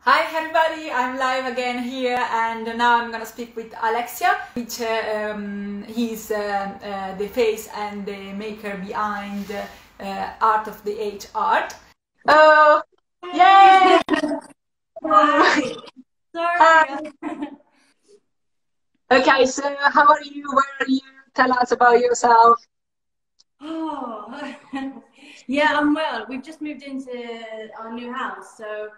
Hi everybody, I'm live again here and now I'm gonna speak with Alexia, which he's the face and the maker behind Art of the Age art. Oh, yay! Hi. Hi. Sorry. Okay, so how are you? Where are you? Tell us about yourself. Oh, yeah, I'm well. We've just moved into our new house, so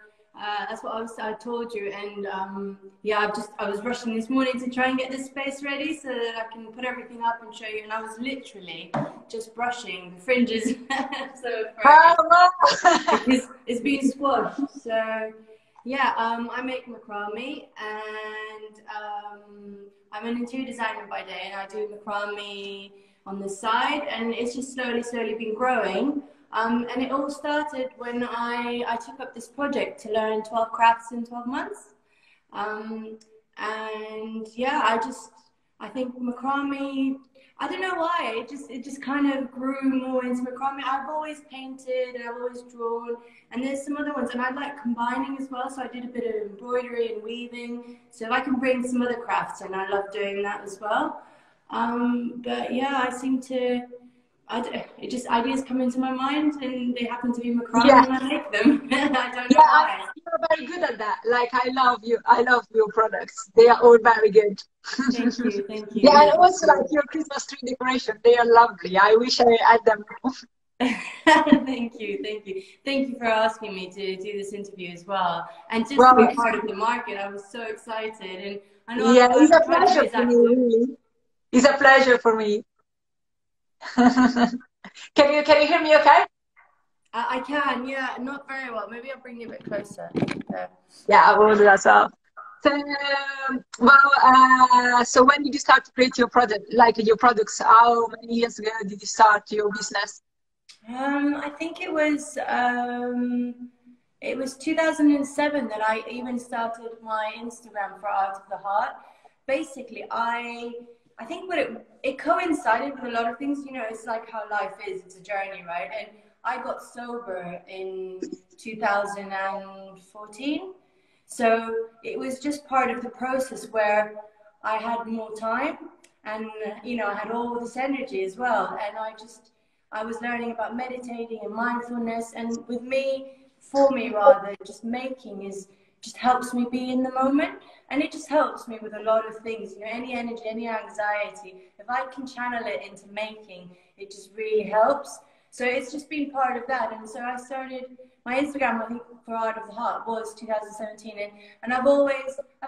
that's what I told you. And yeah, I was rushing this morning to try and get this space ready so that I can put everything up and show you. And I was literally just brushing the fringes, so Oh, sorry. wow. It's been squashed. So yeah, I make macrame, and I'm an interior designer by day, and I do macrame on the side, and it's just slowly been growing. And it all started when I took up this project to learn 12 crafts in 12 months. Um, and yeah, I think macrame, I don't know why, it just kind of grew more into macrame. I've always painted and I've always drawn, and there's some other ones, and I like combining as well. So I did a bit of embroidery and weaving. So if I can bring some other crafts in, I love doing that as well. But yeah, I seem to, it just ideas come into my mind and they happen to be Yeah. macrame and I make them. I don't know Yeah, why. you're very good at that. Like, I love you. I love your products. They are all very good. Thank you, thank you. Yeah, and Yeah, also like your Christmas tree decoration. They are lovely. I wish I had them. thank you, thank you. Thank you for asking me to do this interview as well. And just to be Well, part of the market, I was so excited. And I know yeah, it's a I'm trying to be pleasure as for me, active. really. It's a pleasure for me. Can you hear me okay? I can, yeah, not very well. Maybe I'll bring you a bit closer. There. Yeah, I will do that as well. So, so when did you start to create your product, like your products? How many years ago did you start your business? I think it was 2007 that I even started my Instagram for Art of the Heart. Basically, I think it coincided with a lot of things. You know, it's like how life is. It's a journey, right? And I got sober in 2014. So it was just part of the process where I had more time and, you know, I had all this energy as well. And I was learning about meditating and mindfulness. And with me, for me rather, just making just helps me be in the moment. And it just helps me with a lot of things, you know, any energy, any anxiety. If I can channel it into making, it just really helps. So it's just been part of that. And so I started my Instagram, I think, for Art of the Heart was 2017. And I've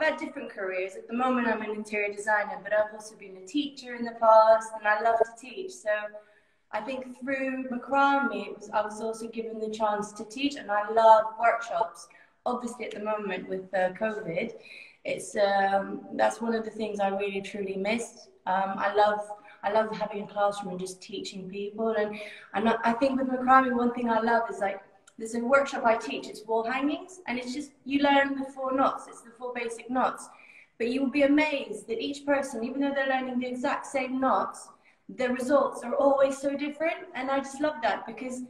had different careers. At the moment, I'm an interior designer, but I've also been a teacher in the past, and I love to teach. So I think through macrame, I was also given the chance to teach, and I love workshops. Obviously, at the moment with COVID, it's that's one of the things I really truly miss. I love having a classroom and just teaching people, and I think with macrame, one thing I love is like there's a workshop I teach. It's wall hangings, and it's just you learn the 4 knots. It's the 4 basic knots, but you will be amazed that each person, even though they're learning the exact same knots, the results are always so different. And I just love that because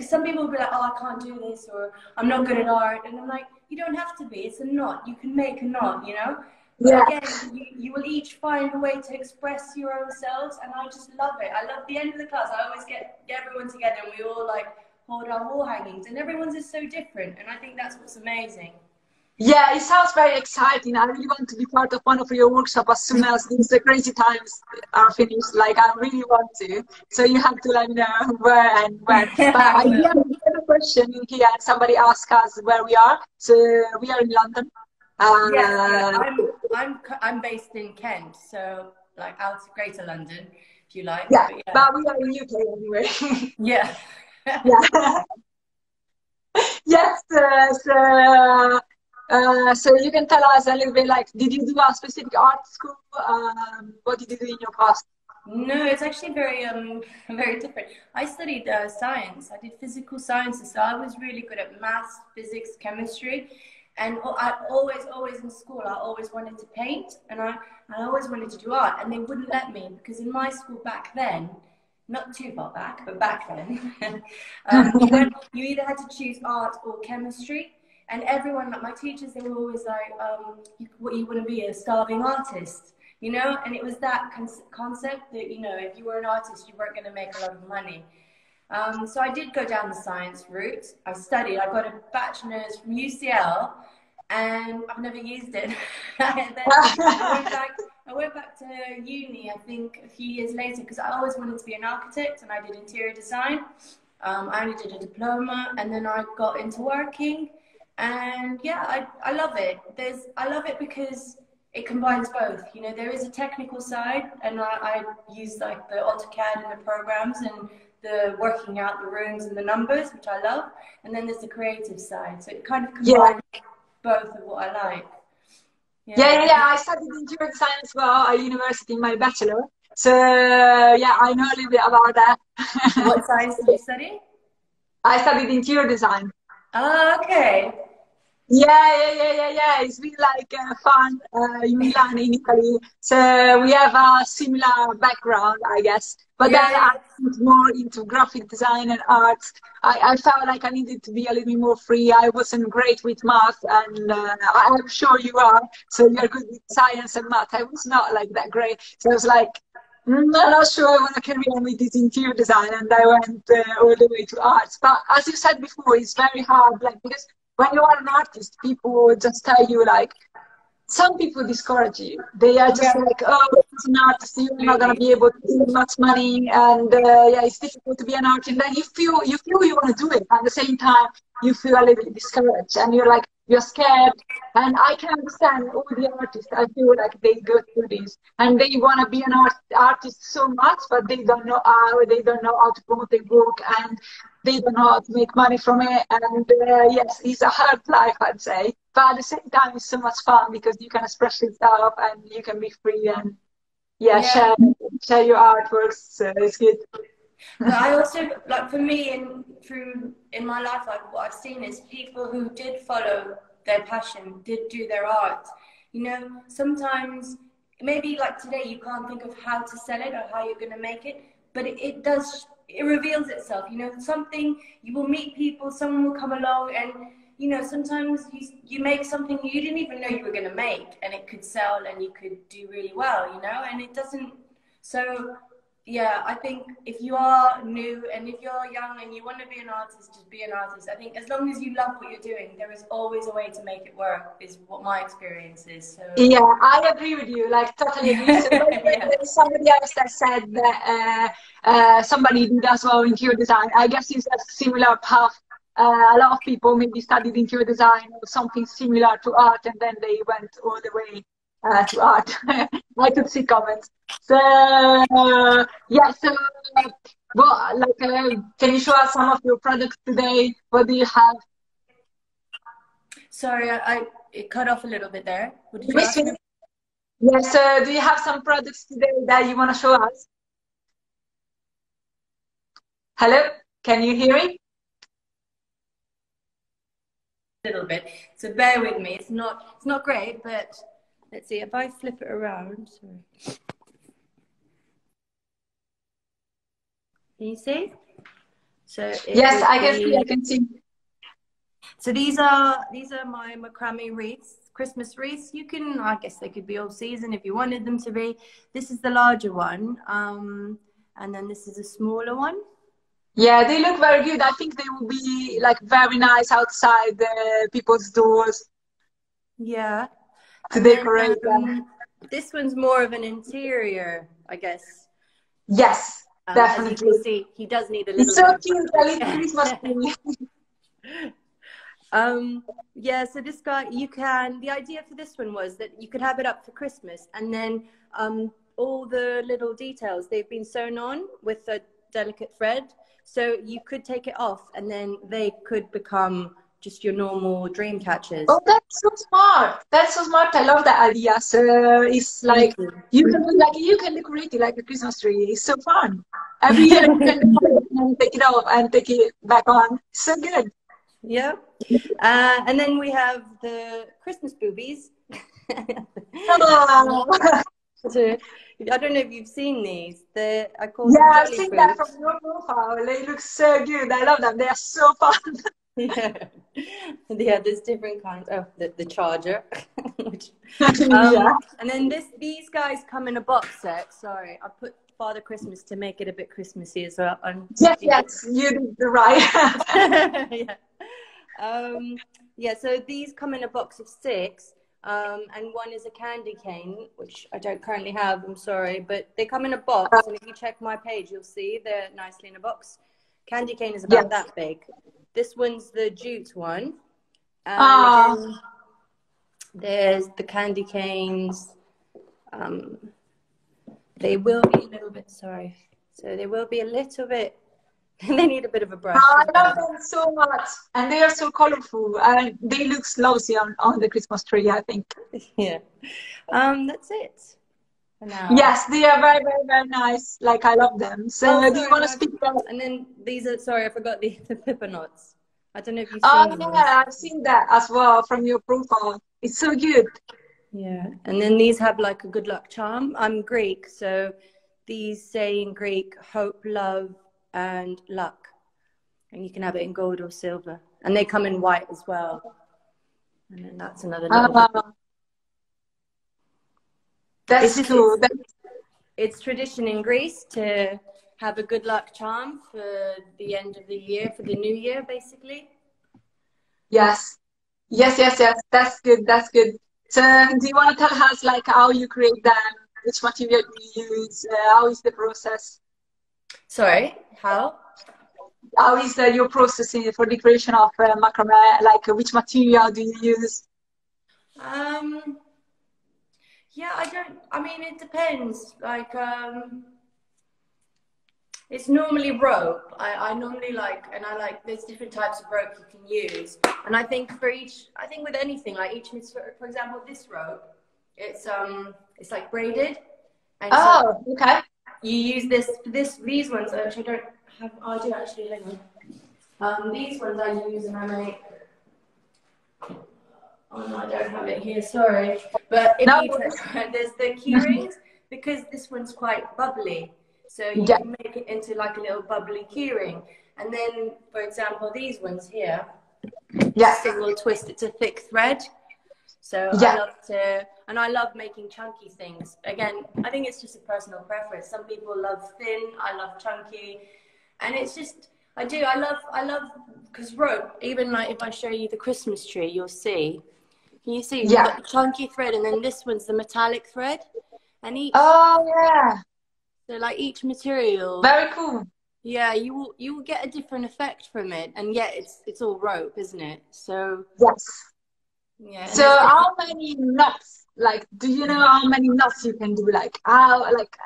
some people will be like, oh, I can't do this, or I'm not good at art. And I'm like, you don't have to be. It's a knot. You can make a knot, you know? But Yeah. again, you will each find a way to express your own selves. And I just love it. I love the end of the class. I always get everyone together and we all like hold our wall hangings. And everyone's is so different. And I think that's what's amazing. Yeah, it sounds very exciting. I really want to be part of one of your workshops as soon as these crazy times are finished. Like, I really want to. So you have to let me know where and when. But I I do will. have a question in here. Somebody asked us where we are. So we are in London. Yes, yeah, Uh, I'm based in Kent, so like out of Greater London, if you like. yeah, But yeah, but we are in UK anyway. yeah. Yeah. Yes. So you can tell us a little bit, like, did you do a specific art school? What did you do in your past? No, it's actually very very different. I studied science. I did physical sciences, so I was really good at maths, physics, chemistry, and always in school I always wanted to paint, and I always wanted to do art, and they wouldn't let me because in my school back then, not too far back, but back then, you either had to choose art or chemistry. And everyone, like my teachers, they were always like, what you want to be, a starving artist, you know? And it was that concept that, you know, if you were an artist, you weren't going to make a lot of money. So I did go down the science route. I studied. I got a bachelor's from UCL, and I've never used it. And then I went back to uni, I think, a few years later, because I always wanted to be an architect, and I did interior design. I only did a diploma, and then I got into working. And yeah, I love it. I love it because it combines both. You know, there is a technical side, and I use like the AutoCAD and the programs and the working out the rooms and the numbers, which I love. And then there's the creative side. So it kind of combines both of what I like. Yeah. I studied interior design as well at university in my bachelor. So yeah, I know a little bit about that. What science did you study? I studied interior design. Oh, okay. Yeah. It's been like fun in Milan, in Italy. So we have a similar background, I guess. But then I went more into graphic design and arts. I felt like I needed to be a little bit more free. I wasn't great with math, and I'm sure you are. So you're good with science and math. I was not like that great. So I was like, I'm not sure I want to carry on with this interior design, and I went all the way to arts. But as you said before, it's very hard, like, because when you are an artist, people just tell you, like, some people discourage you. They are just like, oh, it's an artist, you're not going to be able to do much money, and yeah, it's difficult to be an artist. And then you feel you want to do it, at the same time, you feel a little bit discouraged, and you're like, you're scared. And I can understand all the artists. I feel like they go through this, and they want to be an artist so much, but they don't know how. They don't know how to promote their work, and they don't know how to make money from it. And yes, it's a hard life, I'd say. But at the same time, it's so much fun because you can express yourself and you can be free and share your artworks. So it's good. But I also, like, for me, in my life, like, what I've seen is people who did follow their passion, did do their art. You know, sometimes maybe like today you can't think of how to sell it or how you're going to make it, but it reveals itself. You know, something, you will meet people, someone will come along, and you know, sometimes you make something you didn't even know you were going to make, and it could sell and you could do really well, you know, and it doesn't. So yeah, I think if you are new and if you're young and you want to be an artist, just be an artist. I think as long as you love what you're doing, there is always a way to make it work, is what my experience is. So yeah, I agree with you, like totally agree. So, there's somebody else that said that somebody did as well interior design. I guess it's a similar path. A lot of people maybe studied interior design or something similar to art, and then they went all the way to art. I could see comments. So yeah, so well, like, can you show us some of your products today? What do you have? Sorry, it cut off a little bit there. What did you ask me? Yes, do you have some products today that you want to show us? Hello, can you hear me? A little bit. So bear with me. It's not great, but let's see if I flip it around. Sorry. Can you see? So yes, I can see. So these are my macrame wreaths, Christmas wreaths. You can, I guess they could be all season if you wanted them to be. This is the larger one, and then this is a smaller one. Yeah, they look very good. I think they will be like very nice outside people's doors. Yeah. To decorate them. This one's more of an interior, I guess. Yes, definitely. As you can see, he does need a little. It's so cute. A little Christmas tree. Yeah, so this guy, the idea for this one was that you could have it up for Christmas, and then all the little details, they've been sewn on with a delicate thread, so you could take it off and then they could become just your normal dream catchers. Oh, that's so smart. That's so smart. I love that idea. So it's like you can decorate it like a Christmas tree. It's so fun. Every year you can decorate and take it off and take it back on. It's so good. Yeah. And then we have the Christmas boobies. Oh. So, I don't know if you've seen these. I've seen that from your profile. They look so good. I love them. They are so fun. Yeah. Yeah, there's different kinds. Oh, the charger. Which, Yeah. and then these guys come in a box set. Sorry, I put Father Christmas to make it a bit Christmassy as well. Yes, yes, you did right. Yeah. Yeah, so these come in a box of 6, and one is a candy cane, which I don't currently have, I'm sorry, but they come in a box, and if you check my page, you'll see they're nicely in a box. Candy cane is about that big. This one's the jute one, and again, there's the candy canes. They will be a little bit, sorry, so they will be a little bit, they need a bit of a brush. I love them so much, and they are so colorful, and they look lovely on the Christmas tree, I think. Yeah. That's it for now. Yes, they are very, very, very nice. Like, I love them. So, do you want to speak about? And then these are, sorry, I forgot the pepper knots. I don't know if you've Oh, seen them. yeah, I've seen that as well from your profile. It's so good. Yeah. And then these have like a good luck charm. I'm Greek, so these say in Greek, hope, love, and luck. And you can have it in gold or silver. And they come in white as well. And then that's another little That's cool. It's tradition in Greece to have a good luck charm for the end of the year, for the new year, basically. Yes. Yes, yes, yes. That's good. That's good. So, do you want to tell us like how you create them? Which material you use? How is the process? Sorry, how? How is your process for the creation of macrame? Like, which material do you use? Yeah, I mean, it depends. Like, it's normally rope. I normally there's different types of rope you can use. And I think with anything, like for example, this rope, it's like braided. And oh, so okay. You use these ones, which I don't have, I do actually, hang on. These ones I use and I make, oh no, I don't have it here, sorry. But there's the key rings, because this one's quite bubbly. So you can make it into like a little bubbly key ring. And then, for example, these ones here, just a little twist, it's a thick thread. So I love making chunky things. Again, I think it's just a personal preference. Some people love thin, I love chunky. And it's just, I love, because rope, even like if I show you the Christmas tree, you'll see. Can you see? You've got the chunky thread, and then this one's the metallic thread. And each, so like each material. Very cool. Yeah, you will get a different effect from it. And yet it's all rope, isn't it? So. Yes. Yeah. So how many knots, like, do you know how many knots you can do? Like,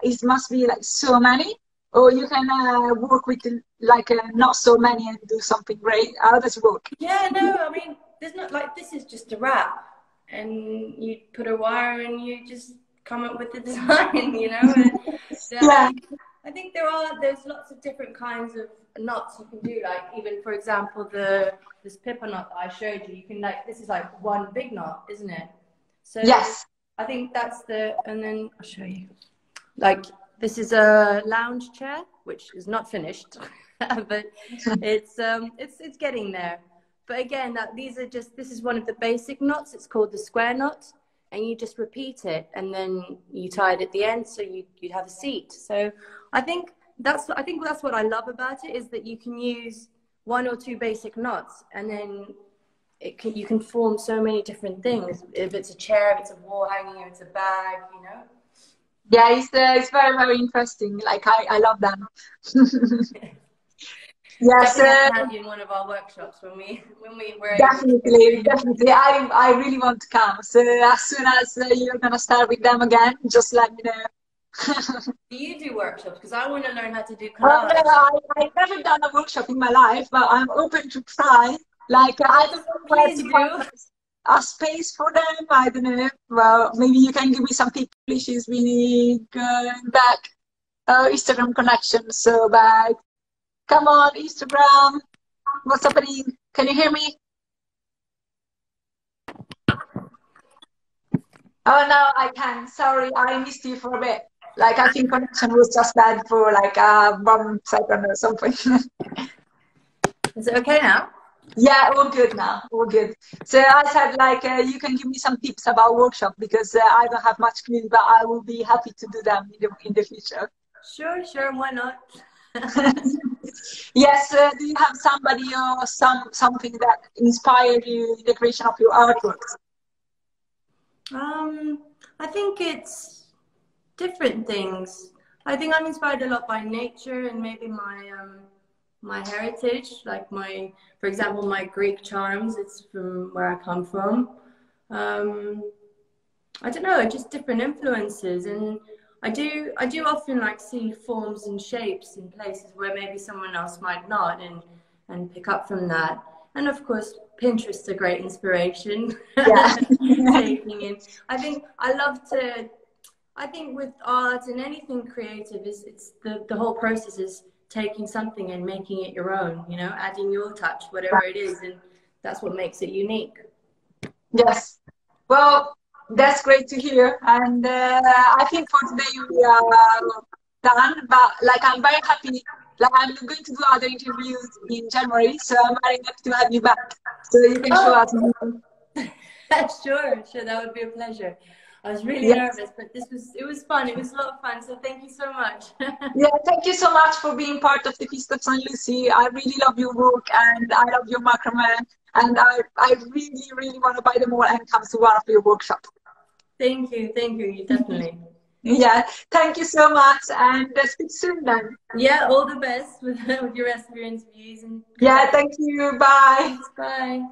it must be like so many, or you can work with like not so many and do something great. How does it work? Yeah, no, I mean, there's not like, this is just a wrap, and you put a wire and you just come up with the design, you know? And, yeah. I think there's lots of different kinds of knots you can do. Like, even for example, this pippa knot that I showed you, you can this is like one big knot, isn't it? So yes, I think that's and then I'll show you. Like, this is a lounge chair, which is not finished, but it's getting there. But again, this is one of the basic knots. It's called the square knot. And you just repeat it, and then you tie it at the end, so you'd have a seat. So I think that's what I love about it, is that you can use 1 or 2 basic knots, and then you can form so many different things. If it's a chair, if it's a wall hanging, if it's a bag, you know. Yeah, it's very, very interesting. Like, I love them. Yes, have you in one of our workshops when we were definitely. I really want to come. So as soon as you're gonna start with them again, just let me know. Do you do workshops? Because I want to learn how to do collage. I've never done a workshop in my life, but I'm open to try. Like, I don't know where to find a space for them. I don't know. Well, maybe you can give me some tips. She's really going back. Oh, Instagram connection so bad. Come on, Instagram. What's happening? Can you hear me? Oh, no, I can. Sorry, I missed you for a bit. Like, I think connection was just bad for like 1 second or something. Is it okay now? Yeah, all good now, all good. So I said, like, you can give me some tips about workshop because I don't have much clue, but I will be happy to do them in the future. Sure, sure, why not? Yes, do you have somebody or something that inspired you in the creation of your artworks? Um, I think it's different things. I think I'm inspired a lot by nature and maybe my heritage, like my, for example, my Greek charms. It's from where I come from. Um, I don't know, just different influences, and I do often like see forms and shapes in places where maybe someone else might not, and pick up from that. And of course, Pinterest's a great inspiration. Yeah. Taking in, I think I love to. I think with art and anything creative, is it's the whole process is taking something and making it your own. You know, adding your touch, whatever it is, and that's what makes it unique. Yes. Well, that's great to hear. And I think for today we are done. But like, I'm very happy. Like, I'm going to do other interviews in January, so I'm very happy to have you back, so you can show us Oh, more. sure, sure, that would be a pleasure. I was really Yes. nervous, but it was fun. It was a lot of fun. So thank you so much. Yeah. Thank you so much for being part of the Feast of St. Lucy. I really love your work, and I love your macrame, and I really, really want to buy them all and come to one of your workshops. Thank you, you definitely. Yeah. Thank you so much, and speak soon then. Yeah, all the best with, with your rest of your interviews and good Yeah. luck. Thank you. Bye. Thanks, bye.